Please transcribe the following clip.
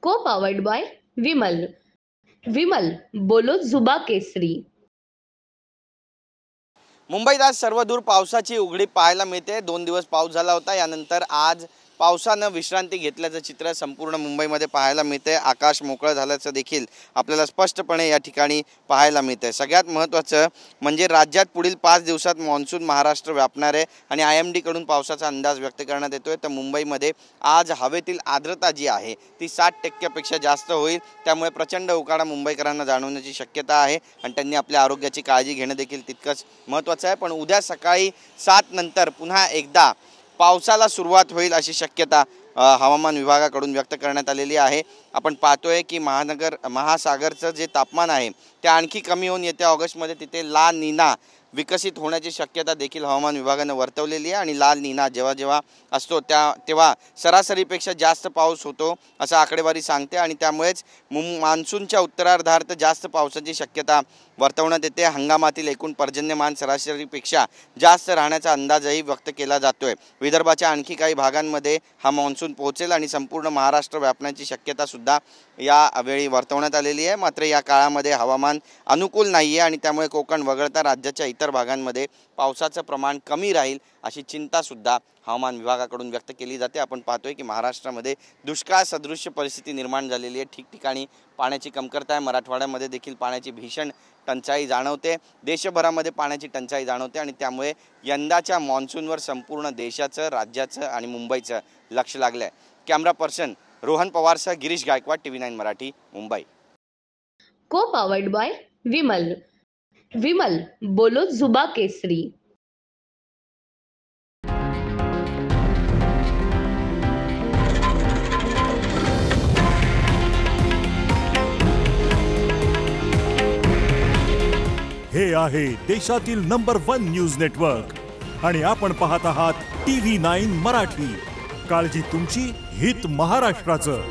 को powered bye Vimal. Vimal बोलो जुबा केसरी। मुंबईत आज सर्वदूर पावसाची उघडी पाहायला मिळते। 2 दिवस पाऊस झाला होता, यानंतर आज पावसानं विश्रांती घेतल्याचं चित्र संपूर्ण मुंबईमध्ये पाहायला मिळते। आकाश मोकळं झाल्याचं देखील आपल्याला स्पष्टपणे या ठिकाणी पाहायला मिळते। सगळ्यात महत्त्वाचं म्हणजे राज्यात पुढील 5 दिवसात मान्सून महाराष्ट्र व्यापणार आहे आणि IMD कडून पावसाचा अंदाज व्यक्त करण्यात येतोय। तर मुंबईमध्ये आज हवेतील आर्द्रता जी आहे ती 60% पेक्षा जास्त होईल, त्यामुळे प्रचंड उकाडा मुंबईकरांना जाणवण्याची शक्यता आहे आणि त्यांनी आपल्या आरोग्याची काळजी घेणं देखील तितकंच महत्त्वाचं आहे। पण उद्या सकाळी 7 नंतर पुन्हा एकदा पावसाला सुरुवात होईल अशी शक्यता हवामान विभागाकडून व्यक्त करण्यात आलेली आहे। आपण पाहतोय की महासागरचं जे तापमान आहे ते आणखी कमी होऊन येत्या ऑगस्टमध्ये तिथे ला नीना विकसित होण्याची शक्यता देखील हवामान विभागाने वर्तवलेली आहे आणि लाल नीना जेव्हा जेव्हा असतो तेव्हा सरासरीपेक्षा जास्त पाऊस होतो असं आकडेवारी सांगते आणि त्यामुळेच मान्सूनच्या उत्तरार्धात जास्त पावसाची शक्यता वर्तवण्यात येते। हंगामातील एकूण पर्जन्यमान सरासरीपेक्षा जास्त राहण्याचा अंदाजही व्यक्त केला जातोय। विदर्भाच्या आणखी काही भागांमध्ये हा मान्सून पोहोचेल आणि संपूर्ण महाराष्ट्र व्यापण्याची शक्यता सुद्धा यावेळी वर्तवण्यात आलेली आहे। मात्र या काळामध्ये हवामान अनुकूल नाही आहे आणि त्यामुळे कोकण वगळता राज्याच्या इतर भागांमध्ये पावसाचं प्रमाण कमी राहील अशी चिंता सुद्धा हवामान विभागाकडून व्यक्त केली जाते। आपण पाहतोय की महाराष्ट्रामध्ये दुष्काळ सदृश्य परिस्थिती निर्माण झालेली आहे। ठिकठिकाणी पाण्याची कमतरता आहे। मराठवाड्यामध्ये देखील पाण्याची भीषण टंचाई जाणवते। देशभरामध्ये पाण्याची टंचाई जाणवते आणि त्यामुळे यंदाच्या मान्सूनवर संपूर्ण देशाचं, राज्याचं आणि मुंबईचं लक्ष लागलं आहे। कॅमेरा पर्सन रोहन पवारसह Girish Gaikwad, TV9 Marathi, Mumbai. Co powered bye Vimal. Vimal बोलो जुबा केसरी। हे आहे देशातील नंबर 1 न्यूज नेटवर्क आणि आपण पाहत आहात TV9 मराठी। काळजी तुमची, हित महाराष्ट्राचं।